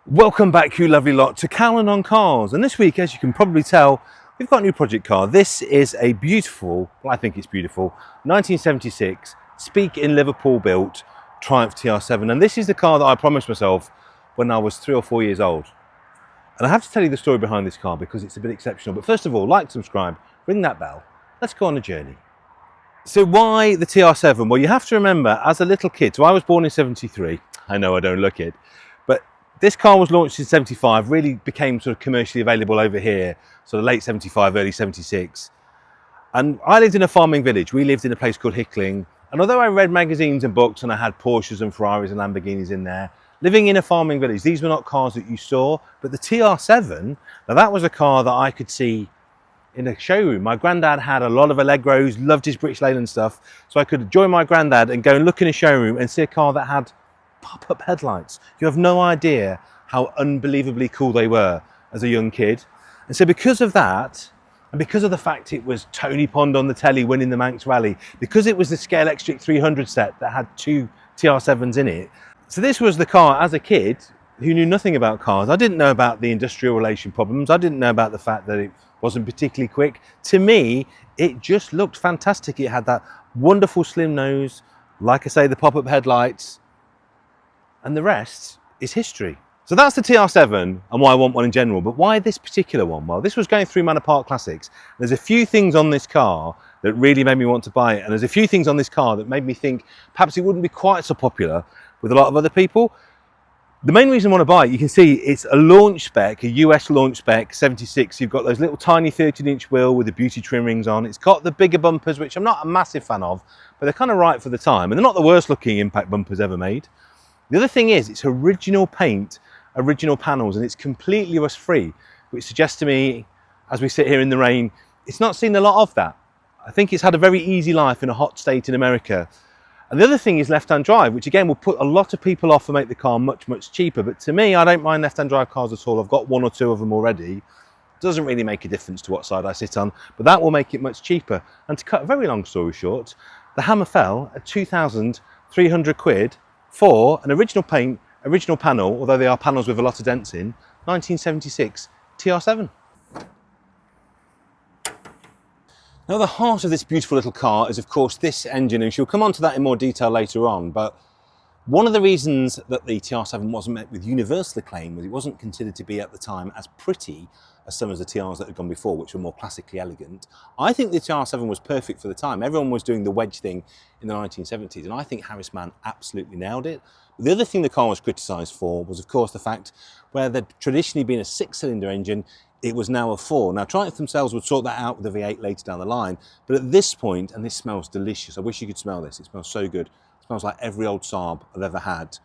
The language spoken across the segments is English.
Welcome back, you lovely lot, to Callan on Cars. And this week, as you can probably tell, we've got a new project car. This is a beautiful, well, I think it's beautiful, 1976, Speak in Liverpool built Triumph TR7. And this is the car that I promised myself when I was 3 or 4 years old. And I have to tell you the story behind this car because it's a bit exceptional. But first of all, like, subscribe, ring that bell. Let's go on a journey. So why the TR7? Well, you have to remember, as a little kid, so I was born in 73. I know I don't look it. But this car was launched in 75, really became sort of commercially available over here, sort of late 75, early 76. And I lived in a farming village. We lived in a place called Hickling. And although I read magazines and books and I had Porsches and Ferraris and Lamborghinis in there, living in a farming village, these were not cars that you saw. But the TR7, now that was a car that I could see in a showroom. My granddad had a lot of Allegros, loved his British Leyland stuff. So I could join my granddad and go and look in a showroom and see a car that had pop-up headlights. You have no idea how unbelievably cool they were as a young kid. And so because of that, and because of the fact it was Tony Pond on the telly winning the Manx Rally, because it was the Scale Extric 300 set that had 2 TR7s in it, so this was the car as a kid who knew nothing about cars. I didn't know about the industrial relation problems. I didn't know about the fact that it wasn't particularly quick. To me, it just looked fantastic. It had that wonderful slim nose, like I say, the pop-up headlights, and the rest is history. So that's the TR7 and why I want one in general, but why this particular one? Well, this was going through Manor Park Classics. There's a few things on this car that really made me want to buy it, and there's a few things on this car that made me think perhaps it wouldn't be quite so popular with a lot of other people. The main reason I want to buy it, you can see it's a launch spec, a US launch spec, 76. You've got those little tiny 13-inch wheel with the beauty trim rings on. It's got the bigger bumpers, which I'm not a massive fan of, but they're kind of right for the time, and they're not the worst looking impact bumpers ever made. The other thing is, it's original paint, original panels, and it's completely rust-free, which suggests to me, as we sit here in the rain, it's not seen a lot of that. I think it's had a very easy life in a hot state in America. And the other thing is left-hand drive, which again will put a lot of people off and make the car much, much cheaper. But to me, I don't mind left-hand drive cars at all. I've got 1 or 2 of them already. It doesn't really make a difference to what side I sit on, but that will make it much cheaper. And to cut a very long story short, the hammer fell at 2,300 quid for an original paint, original panel, although they are panels with a lot of dents in, 1976 TR7. Now the heart of this beautiful little car is of course this engine, and she'll come on to that in more detail later on, but one of the reasons that the TR7 wasn't met with universal acclaim was it wasn't considered to be at the time as pretty as some of the TRs that had gone before, which were more classically elegant. I think the TR7 was perfect for the time. Everyone was doing the wedge thing in the 1970s, and I think Harris Mann absolutely nailed it. The other thing the car was criticised for was, of course, the fact where there'd traditionally been a 6-cylinder engine, it was now a 4. Now, Triumph themselves would sort that out with the V8 later down the line, but at this point, and this smells delicious, I wish you could smell this, it smells so good. It smells like every old Saab I've ever had.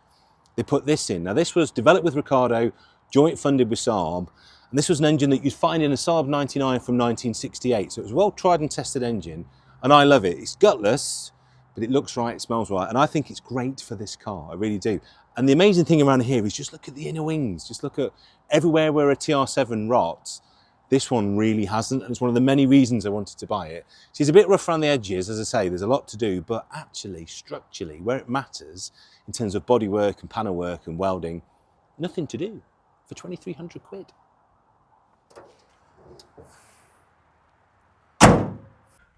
They put this in. Now, this was developed with Ricardo, joint funded with Saab, and this was an engine that you'd find in a Saab 99 from 1968. So it was a well tried and tested engine, and I love it. It's gutless, but it looks right, it smells right, and I think it's great for this car, I really do. And the amazing thing around here is just look at the inner wings, just look at everywhere where a TR7 rots, this one really hasn't, and it's one of the many reasons I wanted to buy it. So it's a bit rough around the edges, as I say, there's a lot to do, but actually, structurally, where it matters, in terms of bodywork and panel work and welding, nothing to do for 2,300 quid.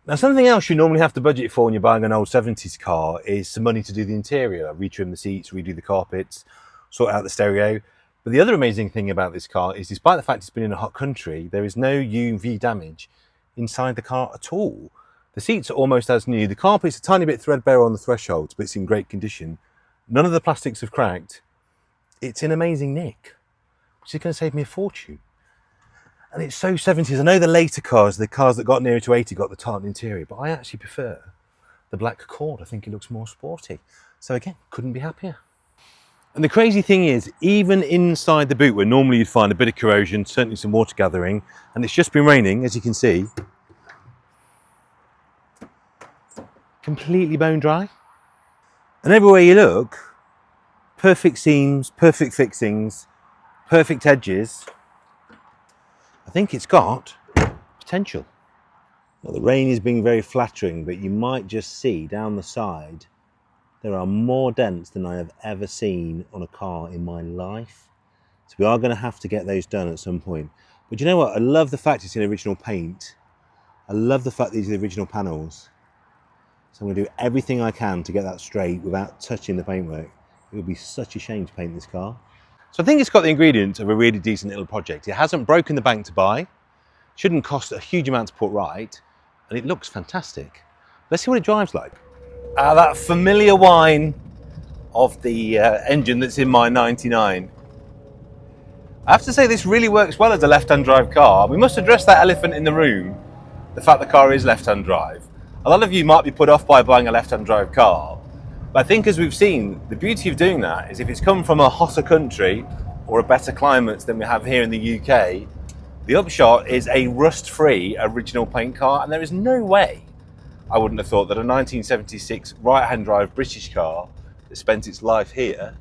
Now, something else you normally have to budget for when you're buying an old 70s car is some money to do the interior, retrim the seats, redo the carpets, sort out the stereo. But the other amazing thing about this car is, despite the fact it's been in a hot country, there is no UV damage inside the car at all. The seats are almost as new. The carpet's a tiny bit threadbare on the thresholds, but it's in great condition. None of the plastics have cracked. It's in amazing nick, which is going to save me a fortune. And it's so 70s. I know the later cars, the cars that got nearer to 80 got the tartan interior, but I actually prefer the black Accord. I think it looks more sporty. So again, couldn't be happier. And the crazy thing is, even inside the boot, where normally you'd find a bit of corrosion, certainly some water gathering, and it's just been raining, as you can see, completely bone dry. And everywhere you look, perfect seams, perfect fixings, perfect edges. I think it's got potential. Now, the rain is being very flattering, but you might just see down the side there are more dents than I have ever seen on a car in my life. So we are going to have to get those done at some point. But you know what? I love the fact it's in original paint. I love the fact these are the original panels. So I'm going to do everything I can to get that straight without touching the paintwork. It would be such a shame to paint this car. So I think it's got the ingredients of a really decent little project. It hasn't broken the bank to buy, shouldn't cost a huge amount to put right, and it looks fantastic. Let's see what it drives like. That familiar whine of the engine that's in my 99. I have to say this really works well as a left-hand drive car. We must address that elephant in the room, the fact the car is left-hand drive. A lot of you might be put off by buying a left-hand drive car, but I think as we've seen, the beauty of doing that is if it's come from a hotter country or a better climate than we have here in the UK, the upshot is a rust-free original paint car, and there is no way I wouldn't have thought that a 1976 right-hand drive British car that spent its life here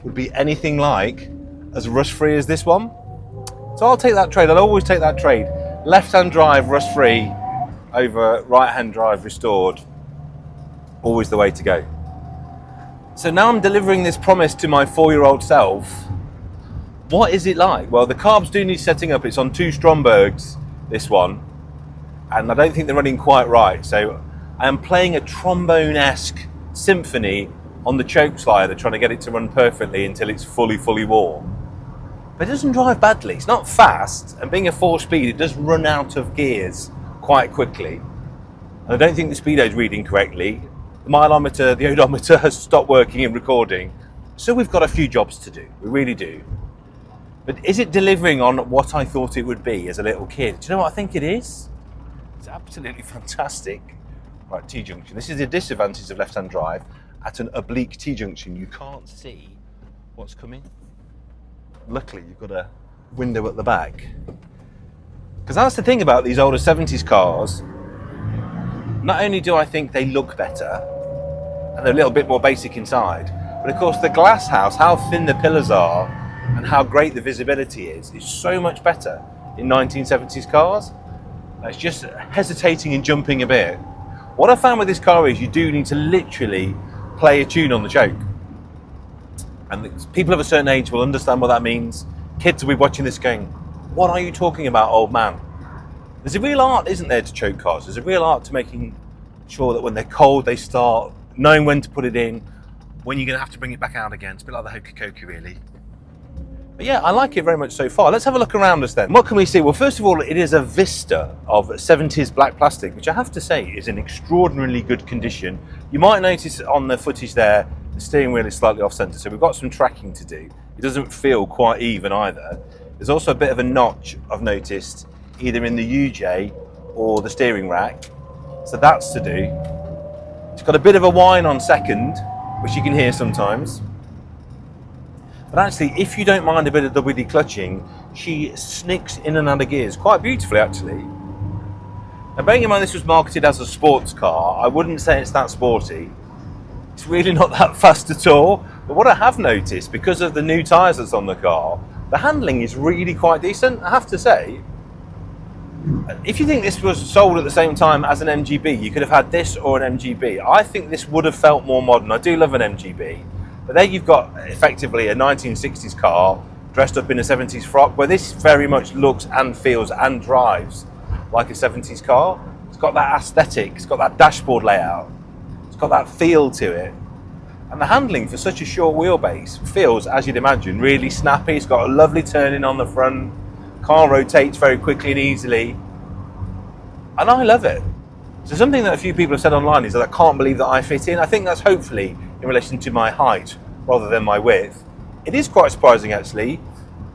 would be anything like as rust-free as this one. So I'll take that trade. I'll always take that trade. Left-hand drive rust-free over right-hand drive restored. Always the way to go. So now I'm delivering this promise to my 4-year-old self. What is it like? Well, the carbs do need setting up. It's on 2 Strombergs, this one, and I don't think they're running quite right. So I am playing a trombone-esque symphony on the choke slider, trying to get it to run perfectly until it's fully warm. But it doesn't drive badly. It's not fast, and being a 4-speed, it does run out of gears quite quickly. And I don't think the speedo's reading correctly. The mileometer, the odometer has stopped working and recording. So we've got a few jobs to do. We really do. But is it delivering on what I thought it would be as a little kid? Do you know what I think it is? It's absolutely fantastic. Right, T-junction. This is the disadvantage of left-hand drive. At an oblique T-junction, you can't see what's coming. Luckily, you've got a window at the back. Because that's the thing about these older 70s cars. Not only do I think they look better, and they're a little bit more basic inside, but of course the glass house, how thin the pillars are, and how great the visibility is so much better in 1970s cars. It's just hesitating and jumping a bit. What I found with this car is you do need to literally play a tune on the choke. And people of a certain age will understand what that means. Kids will be watching this going, what are you talking about, old man? There's a real art, isn't there, to choke cars? There's a real art to making sure that when they're cold, they start, knowing when to put it in, when you're going to have to bring it back out again. It's a bit like the Hokey Cokey, really. But yeah, I like it very much so far. Let's have a look around us then. What can we see? Well, first of all, it is a vista of 70s black plastic, which I have to say is in extraordinarily good condition. You might notice on the footage there, the steering wheel is slightly off centre, so we've got some tracking to do. It doesn't feel quite even either. There's also a bit of a notch I've noticed, either in the UJ or the steering rack. So that's to do. It's got a bit of a whine on second, which you can hear sometimes. But actually, if you don't mind a bit of WD clutching, she snicks in and out of gears quite beautifully, actually. Now, bearing in mind this was marketed as a sports car, I wouldn't say it's that sporty. It's really not that fast at all. But what I have noticed, because of the new tyres that's on the car, the handling is really quite decent, I have to say. If you think this was sold at the same time as an MGB, you could have had this or an MGB. I think this would have felt more modern. I do love an MGB. But there you've got effectively a 1960s car dressed up in a 70s frock, where this very much looks and feels and drives like a 70s car. It's got that aesthetic, it's got that dashboard layout, it's got that feel to it. And the handling for such a short wheelbase feels, as you'd imagine, really snappy. It's got a lovely turn-in on the front. Car rotates very quickly and easily. And I love it. So something that a few people have said online is that I can't believe that I fit in. I think that's hopefully in relation to my height rather than my width. It is quite surprising, actually.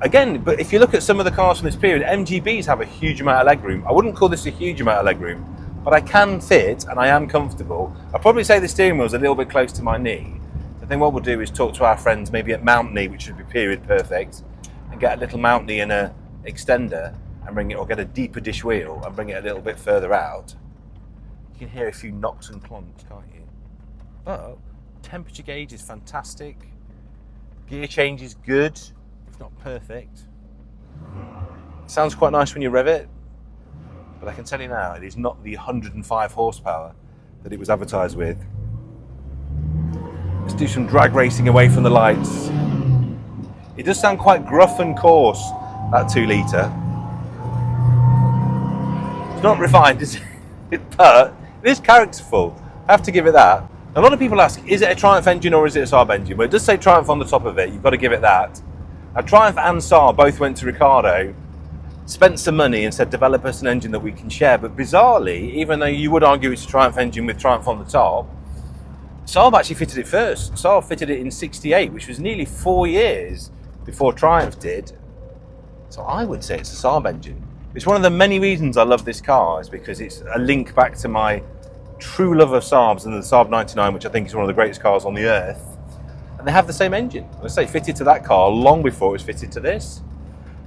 Again, but if you look at some of the cars from this period, MGBs have a huge amount of legroom. I wouldn't call this a huge amount of legroom, but I can fit and I am comfortable. I'd probably say the steering wheel is a little bit close to my knee. I think what we'll do is talk to our friends maybe at Mount Knee, which would be period perfect, and get a little Mount Knee and a extender and bring it, or get a deeper dish wheel and bring it a little bit further out. You can hear a few knocks and clonks, can't you? But temperature gauge is fantastic. Gear change is good, if not perfect. It sounds quite nice when you rev it, but I can tell you now, it is not the 105 horsepower that it was advertised with. Let's do some drag racing away from the lights. It does sound quite gruff and coarse, that 2 litre. It's not refined, is it? But it is characterful. I have to give it that. A lot of people ask, is it a Triumph engine or is it a Saab engine? Well, it does say Triumph on the top of it. You've got to give it that. Now, Triumph and Saab both went to Ricardo, spent some money and said, develop us an engine that we can share. But bizarrely, even though you would argue it's a Triumph engine with Triumph on the top, Saab actually fitted it first. Saab fitted it in '68, which was nearly 4 years before Triumph did. So I would say it's a Saab engine. It's one of the many reasons I love this car, is because it's a link back to my true love of Saabs and the Saab 99, which I think is one of the greatest cars on the earth. And they have the same engine. I say fitted to that car long before it was fitted to this.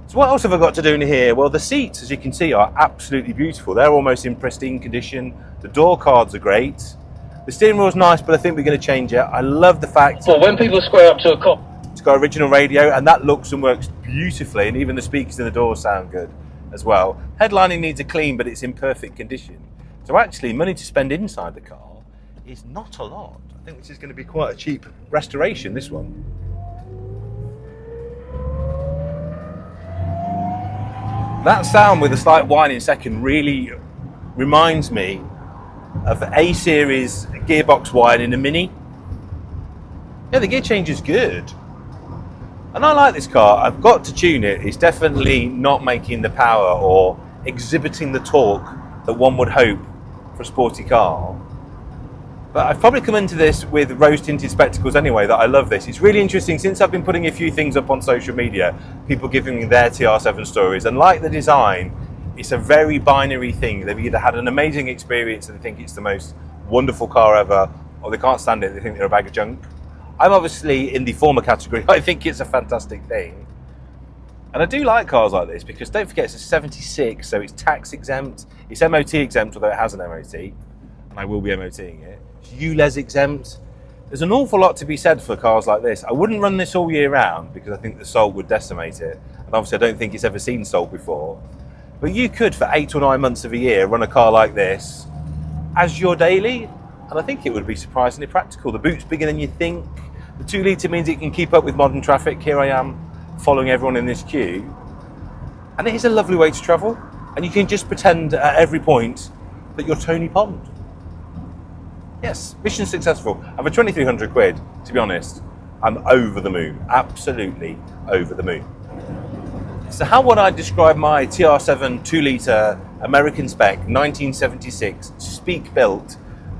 So what else have I got to do in here? Well, the seats, as you can see, are absolutely beautiful. They're almost in pristine condition. The door cards are great. The steering wheel's nice, but I think we're going to change it. I love the fact... Well, when people square up to a cop... It's got original radio, and that looks and works beautifully, and even the speakers in the doors sound good as well. Headlining needs a clean, but it's in perfect condition. So actually, money to spend inside the car is not a lot. I think this is going to be quite a cheap restoration, this one. That sound with a slight whine in second really reminds me of A-series gearbox whine in a Mini. Yeah, the gear change is good. And I like this car. I've got to tune it. It's definitely not making the power or exhibiting the torque that one would hope for a sporty car. But I've probably come into this with rose-tinted spectacles anyway, that I love this. It's really interesting, since I've been putting a few things up on social media, people giving me their TR7 stories, and like the design, it's a very binary thing. They've either had an amazing experience and they think it's the most wonderful car ever, or they can't stand it, they think they're a bag of junk. I'm obviously in the former category. I think it's a fantastic thing. And I do like cars like this, because don't forget it's a 76, so it's tax exempt, it's MOT exempt, although it has an MOT, and I will be MOTing it. It's ULEZ exempt. There's an awful lot to be said for cars like this. I wouldn't run this all year round, because I think the salt would decimate it. And obviously I don't think it's ever seen salt before. But you could, for 8 or 9 months of a year, run a car like this as your daily, and I think it would be surprisingly practical. The boot's bigger than you think. The 2 litre means it can keep up with modern traffic. Here I am following everyone in this queue. And it is a lovely way to travel. And you can just pretend at every point that you're Tony Pond. Yes, mission successful. And for 2,300 quid, to be honest, I'm over the moon. Absolutely over the moon. So how would I describe my TR7 2 litre American spec 1976 Speak built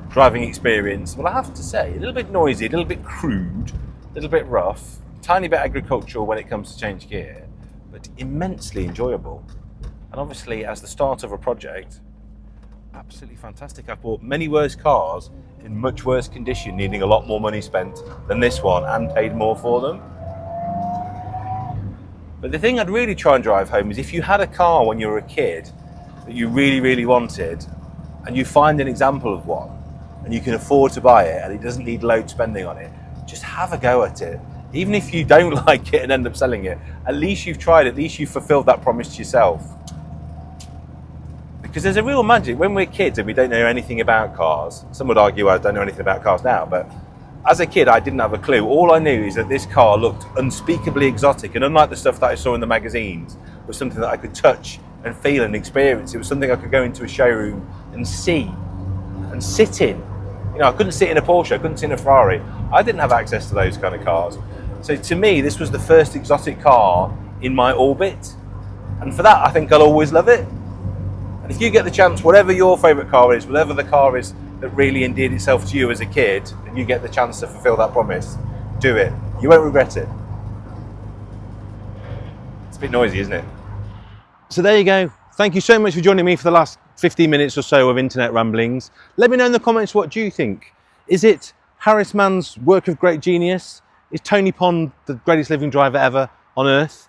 driving experience? Well, I have to say, a little bit noisy, a little bit crude, a little bit rough, tiny bit agricultural when it comes to change gear, but immensely enjoyable. And obviously, as the start of a project, absolutely fantastic. I've bought many worse cars in much worse condition, needing a lot more money spent than this one, and paid more for them. But the thing I'd really try and drive home is, if you had a car when you were a kid that you really, really wanted, and you find an example of one, and you can afford to buy it, and it doesn't need load spending on it, just have a go at it. Even if you don't like it and end up selling it, at least you've tried, at least you've fulfilled that promise to yourself. Because there's a real magic when we're kids and we don't know anything about cars. Some would argue I don't know anything about cars now, but as a kid I didn't have a clue. All I knew is that this car looked unspeakably exotic, and unlike the stuff that I saw in the magazines, was something that I could touch and feel and experience. It was something I could go into a showroom and see and sit in. You know, I couldn't sit in a Porsche, I couldn't sit in a Ferrari. I didn't have access to those kind of cars. So to me, this was the first exotic car in my orbit. And for that, I think I'll always love it. And if you get the chance, whatever your favourite car is, whatever the car is that really endeared itself to you as a kid, and you get the chance to fulfil that promise, do it. You won't regret it. It's a bit noisy, isn't it? So there you go. Thank you so much for joining me for the last 15 minutes or so of internet ramblings. Let me know in the comments, what do you think? Is it Harris Mann's work of great genius? Is Tony Pond the greatest living driver ever on earth?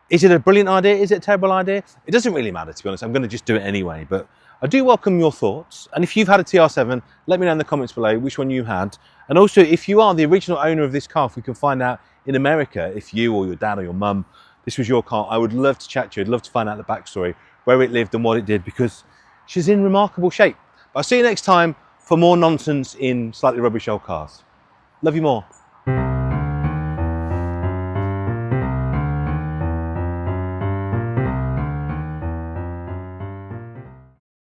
Is it a brilliant idea? Is it a terrible idea? It doesn't really matter, to be honest. I'm going to just do it anyway. But I do welcome your thoughts. And if you've had a TR7, let me know in the comments below which one you had. And also, if you are the original owner of this car, if we can find out in America, if you or your dad or your mum, this was your car, I would love to chat to you. I'd love to find out the backstory, where it lived and what it did, because she's in remarkable shape. But I'll see you next time for more nonsense in slightly rubbish old cars. Love you more.